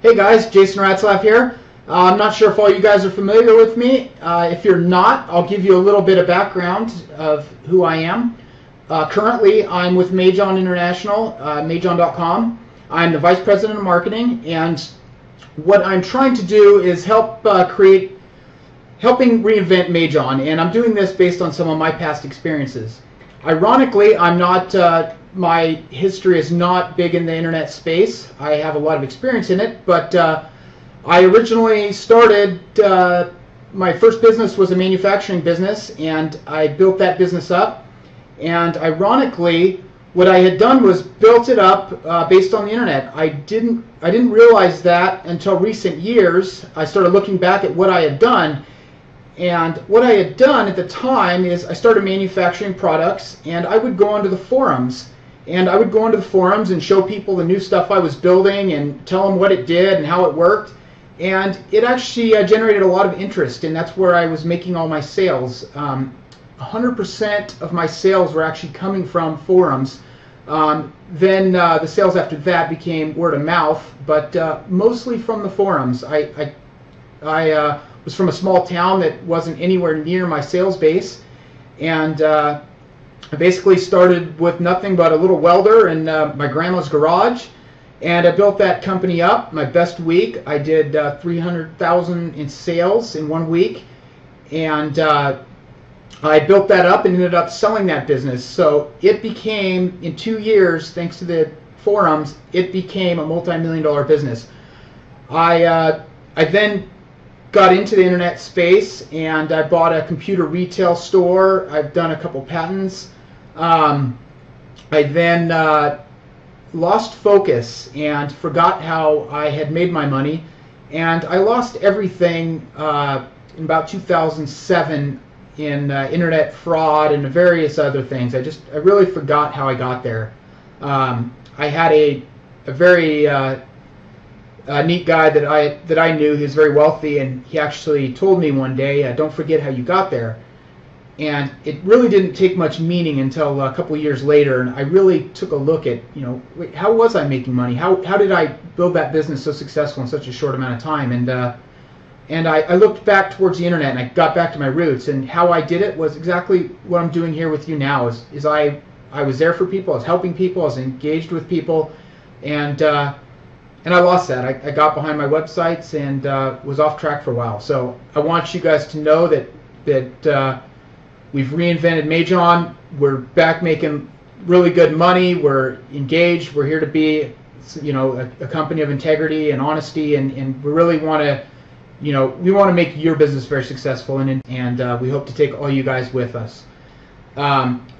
Hey guys, Jason Ratzlaff here. I'm not sure if all you guys are familiar with me. If you're not, I'll give you a little bit of background of who I am. Currently, I'm with Majon International, Majon.com. I'm the Vice President of Marketing, and what I'm trying to do is helping reinvent Majon, and I'm doing this based on some of my past experiences. Ironically, my history is not big in the internet space. I have a lot of experience in it, but I originally started, my first business was a manufacturing business, and I built that business up. And ironically, what I had done was built it up based on the internet. I didn't realize that until recent years. I started looking back at what I had done. And what I had done at the time is I started manufacturing products, and I would go onto the forums. And I would go onto the forums and show people the new stuff I was building and tell them what it did and how it worked. And it actually generated a lot of interest, and that's where I was making all my sales. 100% of my sales were actually coming from forums. Then the sales after that became word of mouth, but mostly from the forums. I was from a small town that wasn't anywhere near my sales base, and I basically started with nothing but a little welder in my grandma's garage, and I built that company up. My best week, I did $300,000 in sales in 1 week, and I built that up and ended up selling that business. So it became, in 2 years, thanks to the forums, it became a multi-million-dollar business. I then got into the internet space, and I bought a computer retail store. I've done a couple patents. I then lost focus and forgot how I had made my money, and I lost everything in about 2007 in internet fraud and various other things. I really forgot how I got there. I had a very neat guy that I knew. He was very wealthy, and he actually told me one day, "Don't forget how you got there." And it really didn't take much meaning until a couple of years later, and I really took a look at, wait, how was I making money? How did I build that business so successful in such a short amount of time? And I looked back towards the internet, and I got back to my roots, and how I did it was exactly what I'm doing here with you now. Is I was there for people, I was helping people, I was engaged with people, and I lost that. I got behind my websites and was off track for a while. So I want you guys to know that we've reinvented Majon. We're back making really good money. We're engaged. We're here to be, a company of integrity and honesty, and we really want to, we want to make your business very successful, and we hope to take all you guys with us.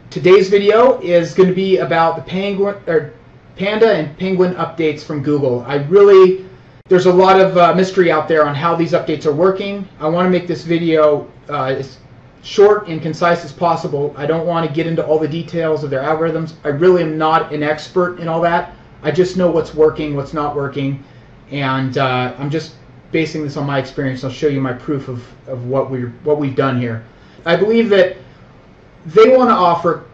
Today's video is going to be about the Panda and Penguin updates from Google. There's a lot of mystery out there on how these updates are working. I want to make this video as short and concise as possible. I don't want to get into all the details of their algorithms. I really am not an expert in all that. I just know what's working, what's not working, and I'm just basing this on my experience. I'll show you my proof of what we've done here. I believe that they want to offer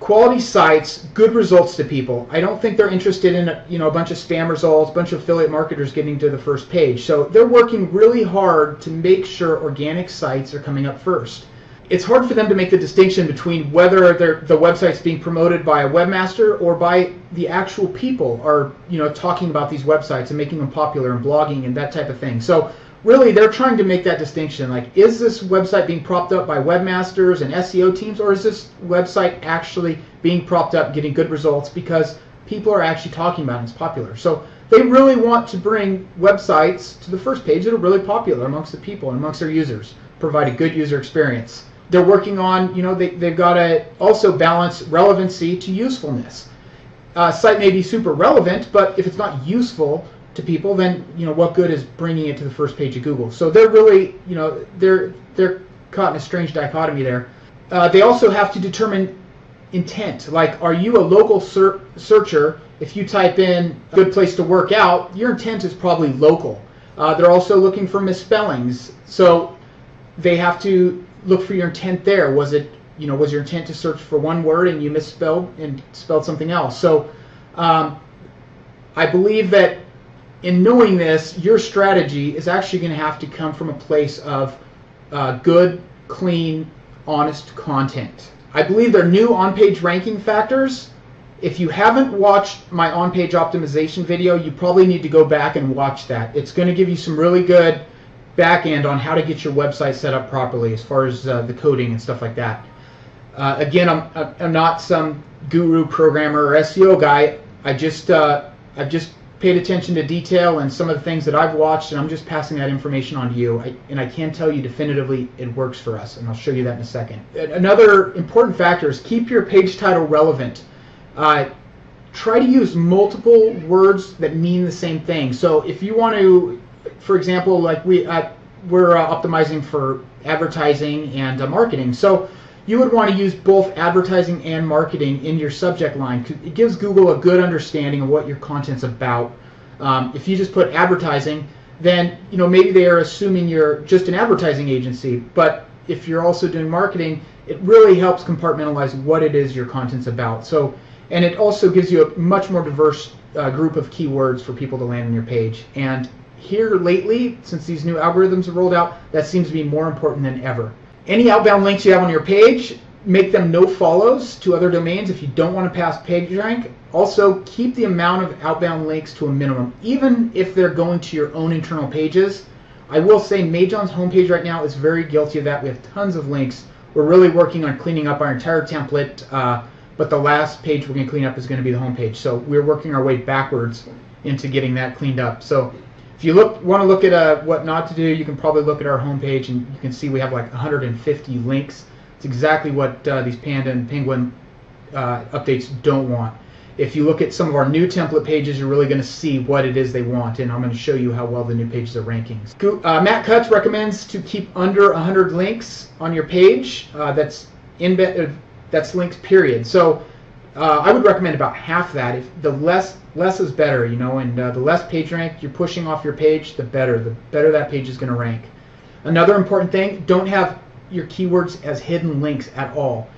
quality sites, good results to people. I don't think they're interested in a bunch of spam results, a bunch of affiliate marketers getting to the first page. So they're working really hard to make sure organic sites are coming up first. It's hard for them to make the distinction between whether the website's being promoted by a webmaster or by the actual people are talking about these websites and making them popular and blogging and that type of thing. So really, they're trying to make that distinction. Like, is this website being propped up by webmasters and SEO teams, or is this website actually being propped up, getting good results because people are actually talking about it and it's popular? So they really want to bring websites to the first page that are really popular amongst the people and amongst their users, provide a good user experience. They're working on, they've got to also balance relevancy to usefulness. A site may be super relevant, but if it's not useful to people, then what good is bringing it to the first page of Google? So they're really, they're caught in a strange dichotomy there. They also have to determine intent. Like, are you a local searcher? If you type in "good place to work out," your intent is probably local. They're also looking for misspellings, so they have to look for your intent there. Was it, was your intent to search for one word and you misspelled and spelled something else? So I believe that in knowing this, your strategy is actually going to have to come from a place of good, clean, honest content. I believe there are new on-page ranking factors. If you haven't watched my on-page optimization video, you probably need to go back and watch that. It's going to give you some really good back end on how to get your website set up properly as far as the coding and stuff like that. Again, I'm not some guru programmer or SEO guy. I've just paid attention to detail and some of the things that I've watched, and I'm just passing that information on to you. And I can tell you definitively it works for us, and I'll show you that in a second. Another important factor is keep your page title relevant. Try to use multiple words that mean the same thing. So if you want to, for example, like we're optimizing for advertising and marketing. So you would want to use both advertising and marketing in your subject line. It gives Google a good understanding of what your content's about. If you just put advertising, then maybe they are assuming you're just an advertising agency. But if you're also doing marketing, it really helps compartmentalize what it is your content's about. So, and it also gives you a much more diverse group of keywords for people to land on your page. And here lately, since these new algorithms have rolled out, that seems to be more important than ever. Any outbound links you have on your page, make them no follows to other domains if you don't want to pass page rank. Also, keep the amount of outbound links to a minimum, even if they're going to your own internal pages. I will say Majon's homepage right now is very guilty of that. We have tons of links. We're really working on cleaning up our entire template, but the last page we're going to clean up is going to be the homepage. So we're working our way backwards into getting that cleaned up. So if you want to look at what not to do, you can probably look at our homepage, and you can see we have like 150 links. It's exactly what these Panda and Penguin updates don't want. If you look at some of our new template pages, you're really going to see what it is they want, and I'm going to show you how well the new pages are ranking. Matt Cutts recommends to keep under 100 links on your page. That's links period. So I would recommend about half that. If the less is better, and the less page rank you're pushing off your page, the better that page is going to rank. Another important thing: don't have your keywords as hidden links at all.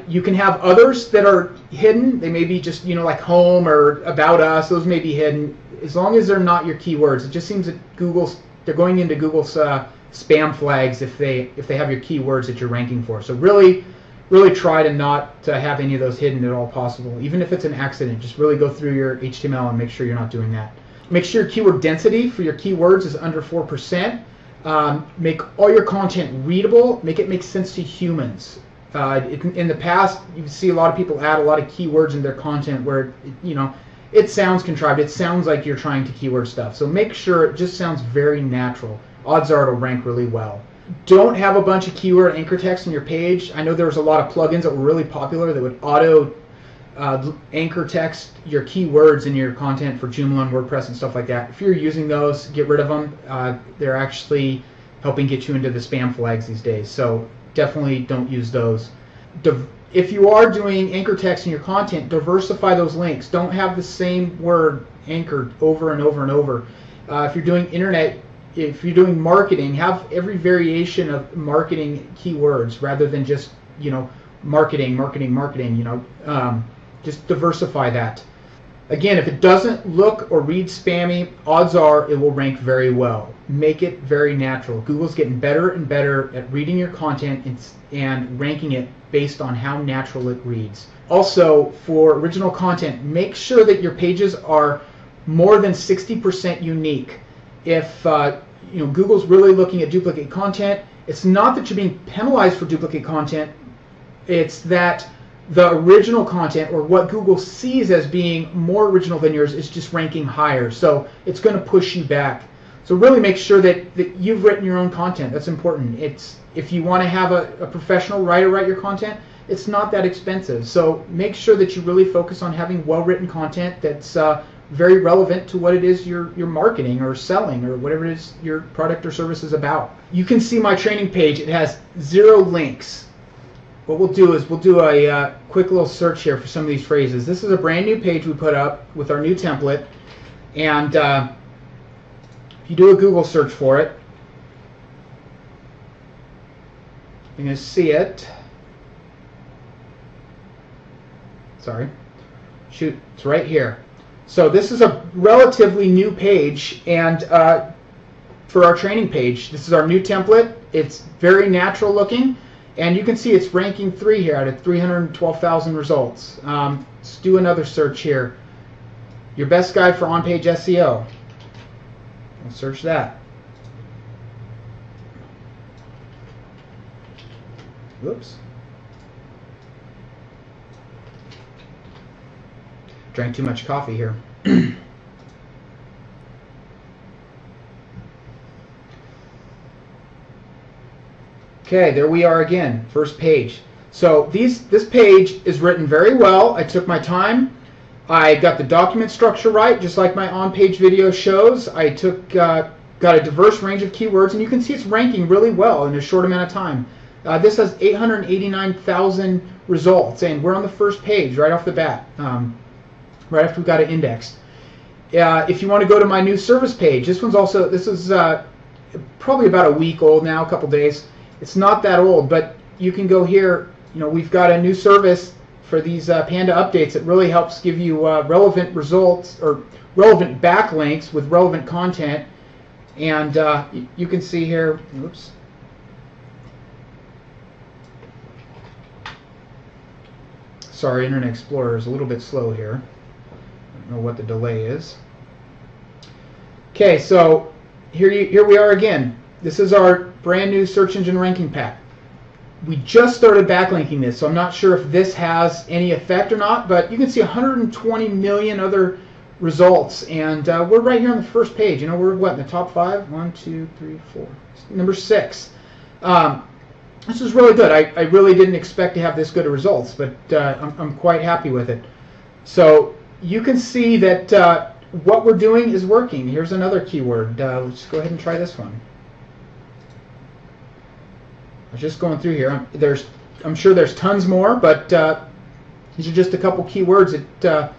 You can have others that are hidden. They may be just like home or about us. Those may be hidden as long as they're not your keywords. It just seems that they're going into Google's spam flags if they have your keywords that you're ranking for. So really try to not have any of those hidden at all possible. Even if it's an accident, just really go through your HTML and make sure you're not doing that. Make sure your keyword density for your keywords is under 4%. Make all your content readable. Make it make sense to humans. In the past, you see a lot of people add a lot of keywords in their content where it sounds contrived. It sounds like you're trying to keyword stuff. So make sure it just sounds very natural. Odds are it'll rank really well. Don't have a bunch of keyword anchor text on your page. I know there was a lot of plugins that were really popular that would auto anchor text your keywords in your content for Joomla and WordPress and stuff like that. If you're using those, get rid of them. They're actually helping get you into the spam flags these days. So definitely don't use those. If you are doing anchor text in your content, diversify those links. Don't have the same word anchored over and over and over. If you're doing marketing, have every variation of marketing keywords rather than just marketing. Just diversify that. Again, if it doesn't look or read spammy, odds are it will rank very well. Make it very natural. Google's getting better and better at reading your content and ranking it based on how natural it reads. Also, for original content, make sure that your pages are more than 60% unique. If Google's really looking at duplicate content, it's not that you're being penalized for duplicate content, it's that the original content, or what Google sees as being more original than yours, is just ranking higher. So it's going to push you back. So really make sure that you've written your own content. That's important. If you want to have a professional writer write your content, it's not that expensive. So make sure that you really focus on having well-written content that's very relevant to what it is you're marketing or selling or whatever it is your product or service is about. You can see my training page. It has 0 links. What we'll do is we'll do a quick little search here for some of these phrases. This is a brand new page we put up with our new template, and if you do a Google search for it, you're going to see it. Sorry. Shoot, it's right here. So this is a relatively new page, and for our training page, this is our new template. It's very natural looking, and you can see it's ranking 3 here out of 312,000 results. Let's do another search here. Your best guide for on-page SEO. We'll search that. Whoops. Drank too much coffee here. Okay, there we are again, first page. So this page is written very well. I took my time. I got the document structure right, just like my on-page video shows. I got a diverse range of keywords, and you can see it's ranking really well in a short amount of time. This has 889,000 results, and we're on the first page right off the bat, right after we got it indexed. If you want to go to my new service page, this is probably about a week old now, a couple days. It's not that old, but you can go here. You know, we've got a new service for these Panda updates that really helps give you relevant results or relevant backlinks with relevant content. And you can see here, oops. Sorry, Internet Explorer is a little bit slow here. I don't know what the delay is. Okay, so here we are again. This is our brand new search engine ranking pack. We just started backlinking this, so I'm not sure if this has any effect or not, but you can see 120 million other results, and we're right here on the first page. You know, we're what, in the top 5? 1, 2, 3, 4. Number 6. This is really good. I really didn't expect to have this good of results, but I'm quite happy with it. So you can see that what we're doing is working. Here's another keyword. Let's go ahead and try this one. I was just going through here. I'm sure there's tons more, but these are just a couple keywords that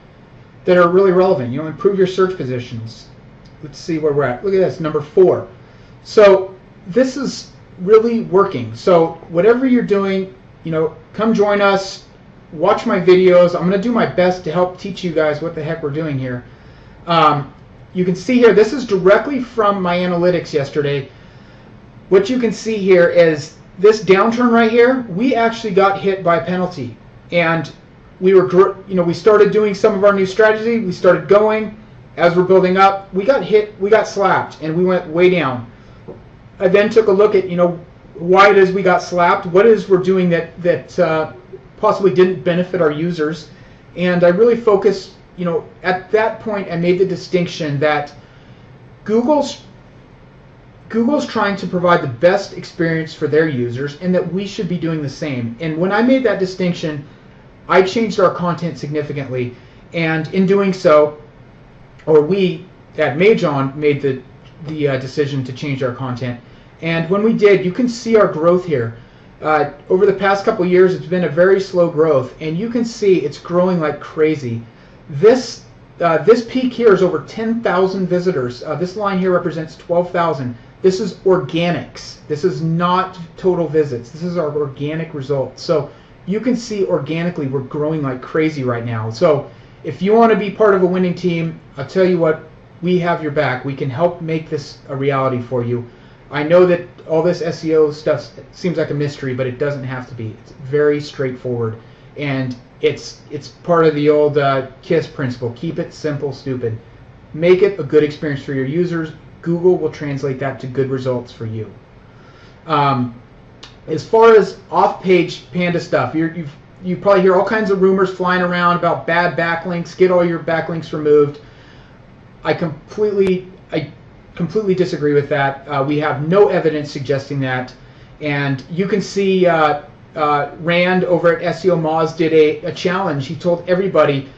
are really relevant. You know, improve your search positions. Let's see where we're at. Look at this, number 4. So this is really working. So whatever you're doing, you know, come join us, watch my videos. I'm going to do my best to help teach you guys what the heck we're doing here. You can see here, this is directly from my analytics yesterday. What you can see here is this downturn right here. We actually got hit by a penalty, and we started doing some of our new strategy. We started going as we're building up. We got hit, we got slapped, and we went way down. I then took a look at, you know, why it is we got slapped, what it is we're doing that possibly didn't benefit our users, and I really focused, you know, at that point I made the distinction that Google's trying to provide the best experience for their users, and that we should be doing the same. And when I made that distinction, I changed our content significantly, and in doing so, or we at Majon made the decision to change our content. And when we did, you can see our growth here. Over the past couple years, it's been a very slow growth, and you can see it's growing like crazy. This peak here is over 10,000 visitors. This line here represents 12,000. This is organics. This is not total visits. This is our organic results. So you can see organically we're growing like crazy right now. So if you want to be part of a winning team, I'll tell you what, we have your back. We can help make this a reality for you. I know that all this SEO stuff seems like a mystery, but it doesn't have to be. It's very straightforward, and it's part of the old KISS principle. Keep it simple, stupid. Make it a good experience for your users. Google will translate that to good results for you. As far as off-page Panda stuff, you probably hear all kinds of rumors flying around about bad backlinks. Get all your backlinks removed. I completely disagree with that. We have no evidence suggesting that, and you can see Rand over at SEO Moz did a challenge. He told everybody,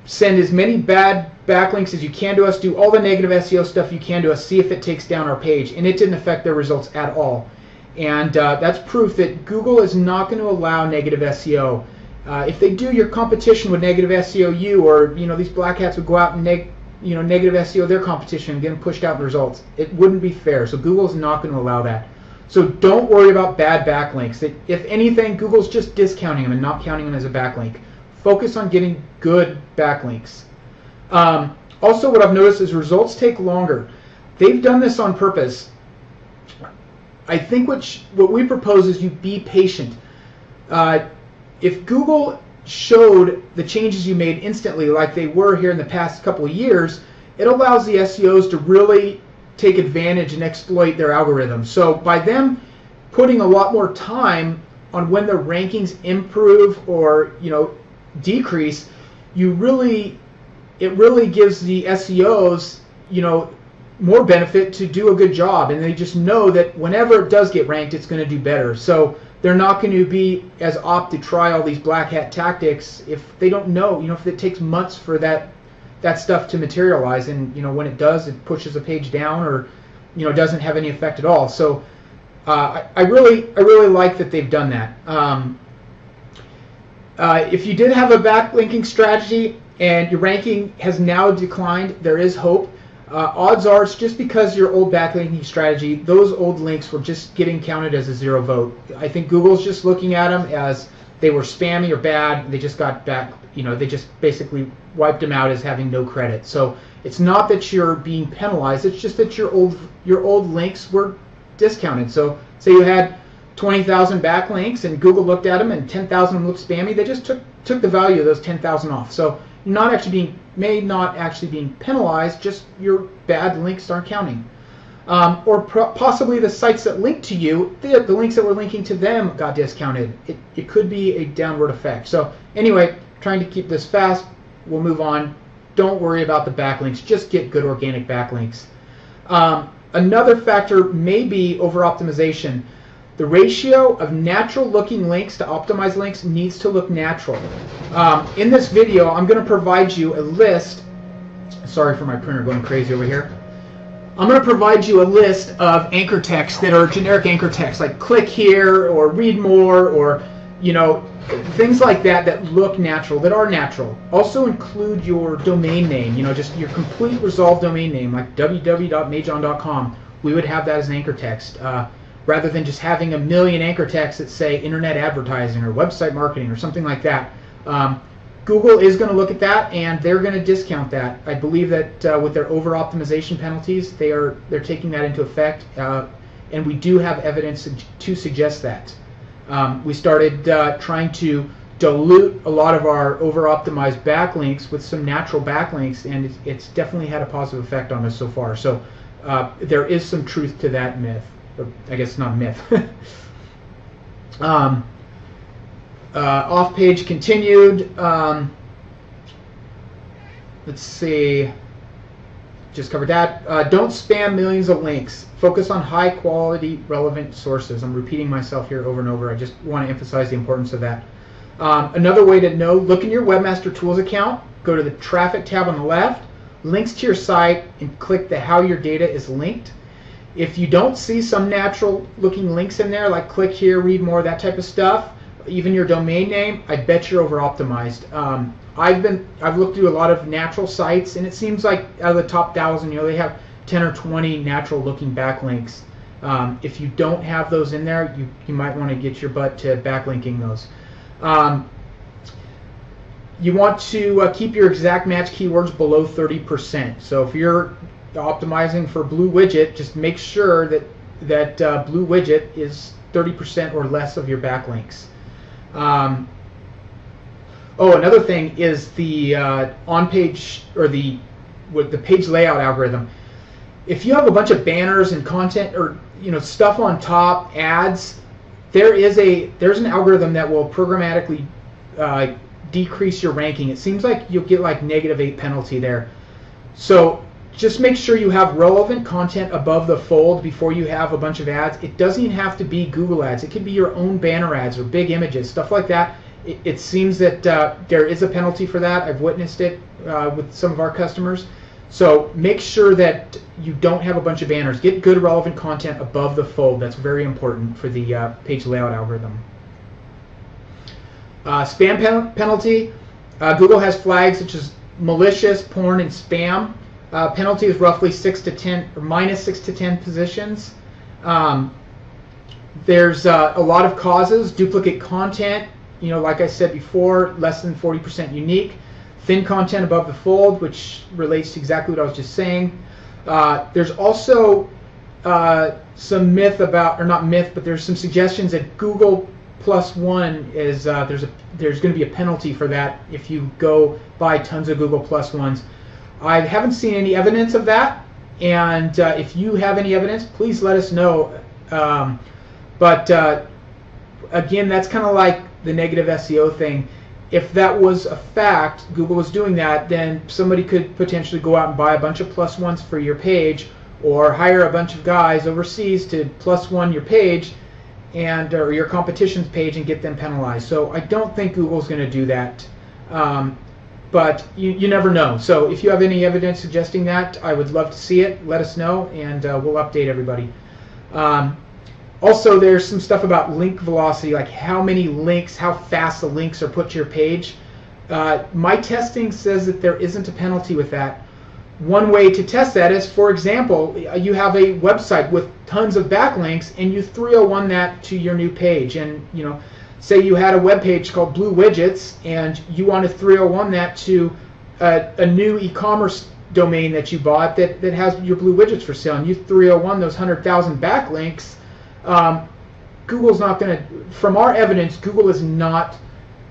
send as many bad backlinks as you can to us, do all the negative SEO stuff you can to us, see if it takes down our page, and it didn't affect their results at all. And that's proof that Google is not going to allow negative SEO. If they do, your competition would negative SEO you, or these black hats would go out and negative SEO their competition and get them pushed out in results. It wouldn't be fair. So Google's not going to allow that. So don't worry about bad backlinks. If anything, Google's just discounting them and not counting them as a backlink. Focus on getting good backlinks. Also, what I've noticed is results take longer. They've done this on purpose. I think what we propose is you be patient. If Google showed the changes you made instantly, like they were here in the past couple of years, it allows the SEOs to really take advantage and exploit their algorithm. So by them putting a lot more time on when their rankings improve or decrease, it really gives the SEOs more benefit to do a good job, and they just know that whenever it does get ranked, it's going to do better. So they're not going to be as apt to try all these black hat tactics if they don't know, if it takes months for that stuff to materialize, and when it does, it pushes a page down or doesn't have any effect at all. So I really like that they've done that. If you did have a backlinking strategy and your ranking has now declined, there is hope. Odds are it's just because your old backlinking strategy, those old links were just getting counted as a 0 vote. I think Google's just looking at them as they were spammy or bad. They just got back, they just basically wiped them out as having no credit. So it's not that you're being penalized, it's just that your old links were discounted. So say you had 20,000 backlinks and Google looked at them and 10,000 of them looked spammy, they just took the value of those 10,000 off. So you're not actually being penalized, just your bad links aren't counting. Or possibly the sites that linked to you, the links that were linking to them got discounted. It could be a downward effect. So anyway, trying to keep this fast, we'll move on. Don't worry about the backlinks, just get good organic backlinks. Another factor may be over-optimization. The ratio of natural looking links to optimized links needs to look natural. In this video, I'm going to provide you a list. Sorry for my printer going crazy over here. I'm going to provide you a list of anchor texts that are generic anchor texts, like click here or read more, or things like that look natural, that are natural. Also include your domain name, just your complete resolved domain name, like www.majon.com. We would have that as an anchor text. Rather than just having a million anchor texts that say internet advertising or website marketing or something like that. Google is going to look at that and they're going to discount that. I believe that with their over-optimization penalties, they're taking that into effect, and we do have evidence to suggest that. We started trying to dilute a lot of our over-optimized backlinks with some natural backlinks, and it's definitely had a positive effect on us so far. So there is some truth to that myth. I guess it's not a myth. Off-page continued. Let's see. Just covered that. Don't spam millions of links. Focus on high-quality, relevant sources. I'm repeating myself here over and over. I just want to emphasize the importance of that. Another way to know, look in your Webmaster Tools account. Go to the Traffic tab on the left, links to your site, and click the How Your Data is Linked. If you don't see some natural looking links in there, like click here, read more, that type of stuff, even your domain name, I bet you're over optimized. I've looked through a lot of natural sites, and it seems like out of the top 1,000, they have 10 or 20 natural looking backlinks. If you don't have those in there, you might want to get your butt to backlinking those. You want to keep your exact match keywords below 30%. So if you're optimizing for blue widget, just make sure that blue widget is 30% or less of your backlinks. Another thing is the on-page or the page layout algorithm. If you have a bunch of banners and content or stuff on top, ads, there's an algorithm that will programmatically decrease your ranking. It seems like you'll get like -8 penalty there. So just make sure you have relevant content above the fold before you have a bunch of ads. It doesn't even have to be Google ads. It could be your own banner ads or big images, stuff like that. It seems that there is a penalty for that. I've witnessed it with some of our customers. So make sure that you don't have a bunch of banners. Get good relevant content above the fold. That's very important for the page layout algorithm. Spam penalty. Google has flags such as malicious, porn, and spam. Penalty is roughly 6 to 10 or -6 to 10 positions. There's a lot of causes. Duplicate content, like I said before, less than 40% unique. thin content above the fold, which relates to exactly what I was just saying. There's also some myth about, or not myth, but there's some suggestions that Google +1 is there's going to be a penalty for that if you go buy tons of Google +1s. I haven't seen any evidence of that, and if you have any evidence, please let us know. Again, that's kind of like the negative SEO thing. If that was a fact, Google was doing that, then somebody could potentially go out and buy a bunch of +1s for your page, or hire a bunch of guys overseas to +1 your page, and or your competition's page, and get them penalized. So I don't think Google's going to do that, but you never know. So if you have any evidence suggesting that, I would love to see it. Let us know, and we'll update everybody. Also, there's some stuff about link velocity, like how many links, how fast the links are put to your page. My testing says that there isn't a penalty with that. One way to test that is, for example, you have a website with tons of backlinks, and you 301 that to your new page. And say you had a web page called Blue Widgets, and you want to 301 that to a new e-commerce domain that you bought that has your Blue Widgets for sale, and you 301 those 100,000 backlinks. Google's not going to, from our evidence, Google is not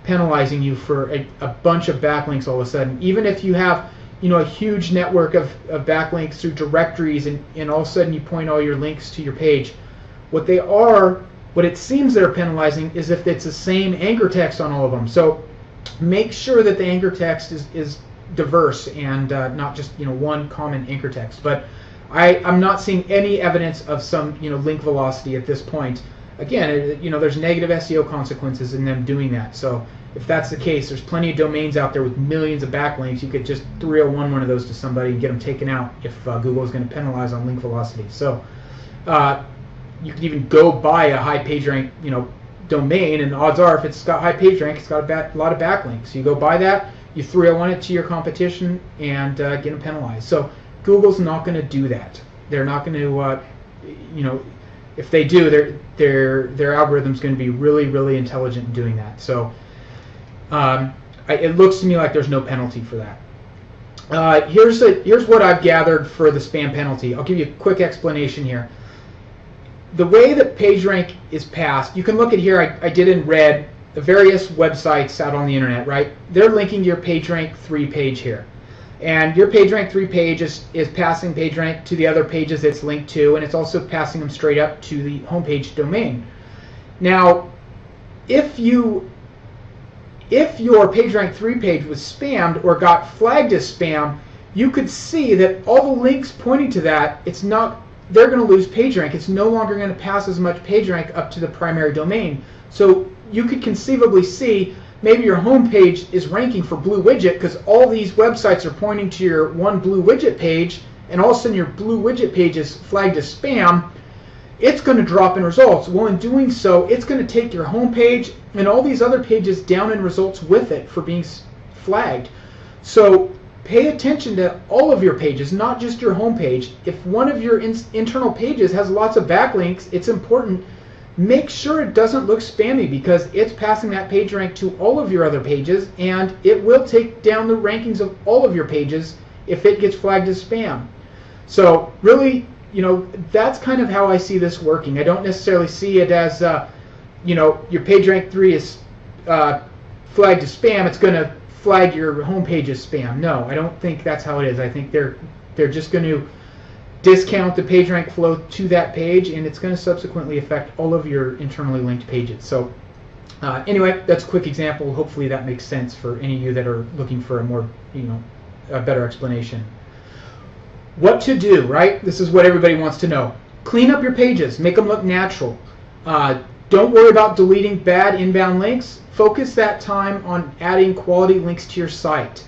penalizing you for a bunch of backlinks all of a sudden. Even if you have a huge network of backlinks through directories, and all of a sudden you point all your links to your page. What it seems they're penalizing is if it's the same anchor text on all of them. So make sure that the anchor text is diverse, and not just one common anchor text. But I'm not seeing any evidence of some link velocity at this point. Again, there's negative SEO consequences in them doing that. So if that's the case, there's plenty of domains out there with millions of backlinks. You could just 301 one of those to somebody and get them taken out if Google is going to penalize on link velocity. So you could even go buy a high page rank domain, and odds are if it's got high page rank, it's got a lot of backlinks. So you go buy that, you 301 it to your competition, and get them penalized. So Google's not going to do that. They're not going to, if they do, their algorithm's going to be really, really intelligent in doing that. So it looks to me like there's no penalty for that. Here's what I've gathered for the spam penalty. I'll give you a quick explanation here. The way that PageRank is passed, you can look at here. I did in red the various websites out on the internet, right? They're linking to your PageRank 3 page here. And your PageRank 3 page is passing PageRank to the other pages it's linked to, and it's also passing them straight up to the homepage domain. Now, if your PageRank 3 page was spammed or got flagged as spam, you could see that all the links pointing to that, they're going to lose PageRank. It's no longer going to pass as much PageRank up to the primary domain. So you could conceivably see maybe your home page is ranking for Blue Widget because all these websites are pointing to your one Blue Widget page, and all of a sudden your Blue Widget page is flagged as spam. It's going to drop in results. Well, in doing so, it's going to take your home page and all these other pages down in results with it for being flagged. So pay attention to all of your pages, not just your home page. If one of your internal pages has lots of backlinks, it's important. Make sure it doesn't look spammy, because it's passing that page rank to all of your other pages, and it will take down the rankings of all of your pages if it gets flagged as spam. So really, that's kind of how I see this working. I don't necessarily see it as, your PageRank 3 is flagged as spam. It's going to flag your home page as spam. No, I don't think that's how it is. I think they're just going to discount the PageRank flow to that page, and it's going to subsequently affect all of your internally linked pages. So anyway, that's a quick example. Hopefully that makes sense for any of you that are looking for a more, a better explanation. What to do, right? This is what everybody wants to know. Clean up your pages. Make them look natural. Don't worry about deleting bad inbound links. Focus that time on adding quality links to your site.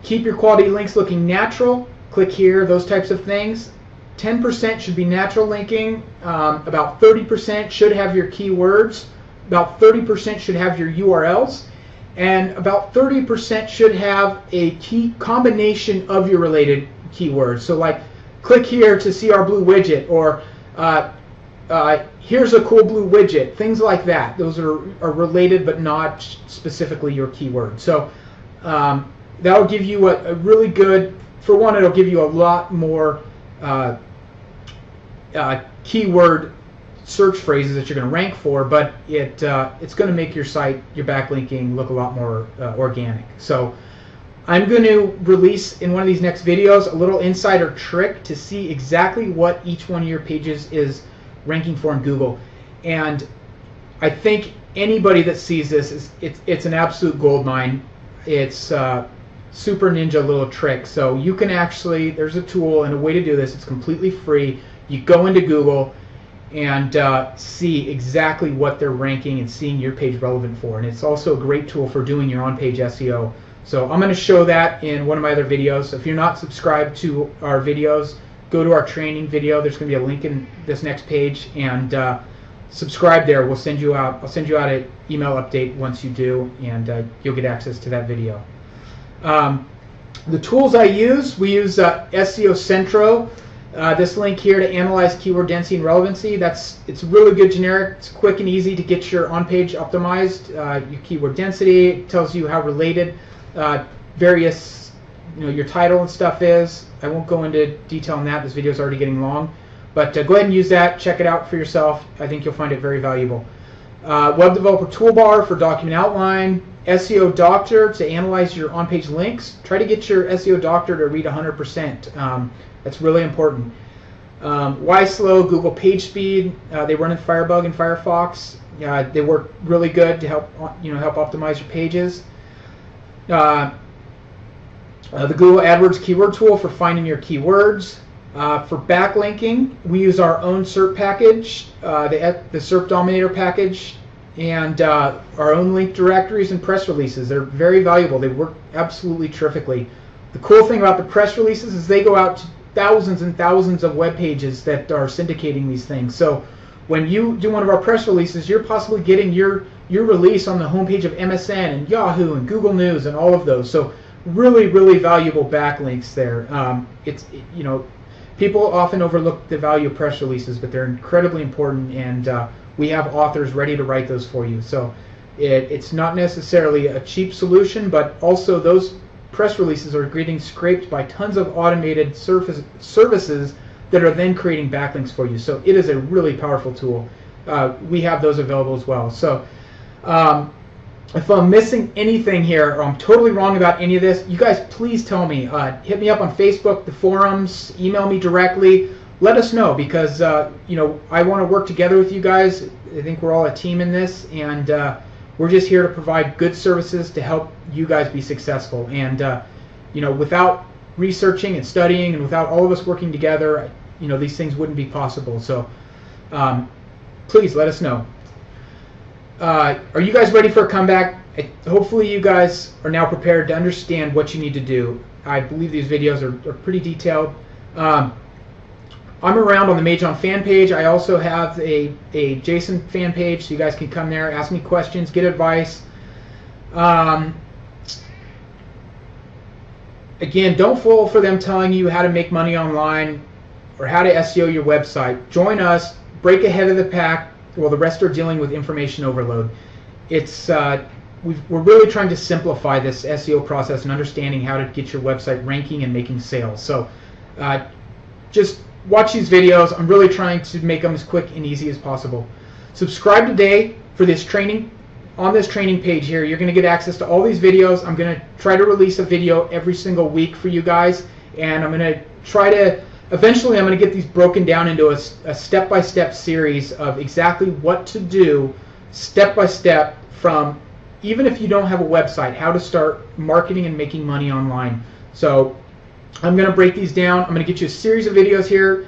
Keep your quality links looking natural. Click here, those types of things. 10% should be natural linking. About 30% should have your keywords. About 30% should have your URLs. And about 30% should have a key combination of your related keywords. So like, click here to see our blue widget, or here's a cool blue widget, things like that. Those are related but not specifically your keyword. So That'll give you a really good, for one, it'll give you a lot more keyword search phrases that you're going to rank for, but it's going to make your site, your backlinking, look a lot more organic. So I'm going to release in one of these next videos a little insider trick to see exactly what each one of your pages is ranking for in Google. And I think anybody that sees this, it's an absolute gold mine. It's super ninja little trick. So you can actually, there's a tool and a way to do this. It's completely free. You go into Google and see exactly what they're ranking and seeing your page relevant for. And it's also a great tool for doing your on-page SEO. So I'm going to show that in one of my other videos. So if you're not subscribed to our videos, go to our training video. There's going to be a link in this next page, and subscribe there. I'll send you out an email update once you do, and you'll get access to that video. The tools I use, we use SEO Centro. This link here to analyze keyword density and relevancy. It's really good generic. It's quick and easy to get your on-page optimized. Your keyword density, it tells you how related various, your title and stuff is. I won't go into detail on that. This video is already getting long, but go ahead and use that. Check it out for yourself. I think you'll find it very valuable. Web Developer Toolbar for document outline. SEO Doctor to analyze your on-page links. Try to get your SEO Doctor to read 100%. That's really important. YSlow, Google PageSpeed, they run in Firebug and Firefox. They work really good to help optimize your pages. The Google AdWords keyword tool for finding your keywords. For backlinking, we use our own SERP package, the SERP Dominator package, and our own link directories and press releases. They're very valuable. They work absolutely terrifically. The cool thing about the press releases is they go out to thousands and thousands of web pages that are syndicating these things. So when you do one of our press releases, you're possibly getting your release on the homepage of MSN and Yahoo and Google News and all of those. So really, really valuable backlinks there. People often overlook the value of press releases, but they're incredibly important, and we have authors ready to write those for you. So it's not necessarily a cheap solution, but also those press releases are getting scraped by tons of automated services that are then creating backlinks for you. So it is a really powerful tool. We have those available as well. So if I'm missing anything here, or I'm totally wrong about any of this, you guys please tell me. Hit me up on Facebook, the forums, email me directly. Let us know, because I want to work together with you guys. I think we're all a team in this, and we're just here to provide good services to help you guys be successful. And without researching and studying, and without all of us working together, these things wouldn't be possible. So please let us know. Are you guys ready for a comeback? Hopefully you guys are now prepared to understand what you need to do. I believe these videos are pretty detailed. I'm around on the Majon fan page. I also have a Jason fan page, so you guys can come there, ask me questions, get advice. Again, don't fall for them telling you how to make money online or how to SEO your website. Join us, break ahead of the pack while the rest are dealing with information overload. We're really trying to simplify this SEO process and understanding how to get your website ranking and making sales. So just watch these videos. I'm really trying to make them as quick and easy as possible. Subscribe today for this training. On this training page here, you're going to get access to all these videos. I'm going to try to release a video every single week for you guys, and I'm going to try to, eventually I'm going to get these broken down into a step-by-step series of exactly what to do step-by-step, from even if you don't have a website, how to start marketing and making money online. So I'm going to break these down. I'm going to get you a series of videos here,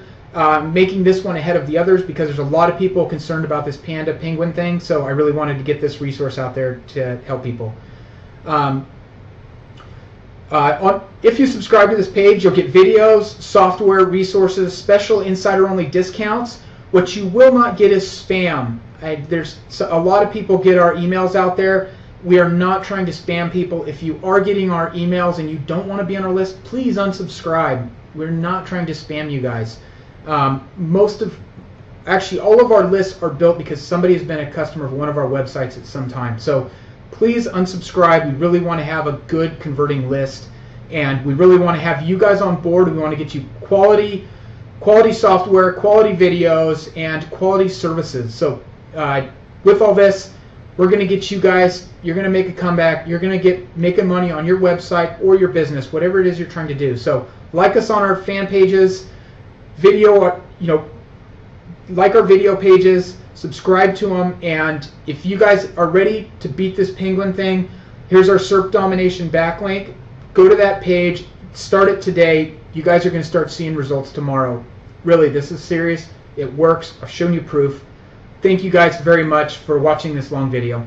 making this one ahead of the others because there's a lot of people concerned about this Panda Penguin thing, so I really wanted to get this resource out there to help people. If you subscribe to this page, you'll get videos, software, resources, special insider-only discounts. What you will not get is spam. There's a lot of people get our emails out there. We are not trying to spam people. If you are getting our emails and you don't want to be on our list, please unsubscribe. We're not trying to spam you guys. Actually all of our lists are built because somebody has been a customer of one of our websites at some time. So please unsubscribe. We really want to have a good converting list, and we really want to have you guys on board. We want to get you quality software, quality videos, and quality services. So with all this, we're going to get you guys, you're going to make a comeback, you're going to making money on your website or your business, whatever it is you're trying to do. So like us on our fan pages, like our video pages, subscribe to them, and if you guys are ready to beat this penguin thing, here's our SERP domination backlink. Go to that page, start it today. You guys are going to start seeing results tomorrow. Really, this is serious. It works. I've shown you proof. Thank you guys very much for watching this long video.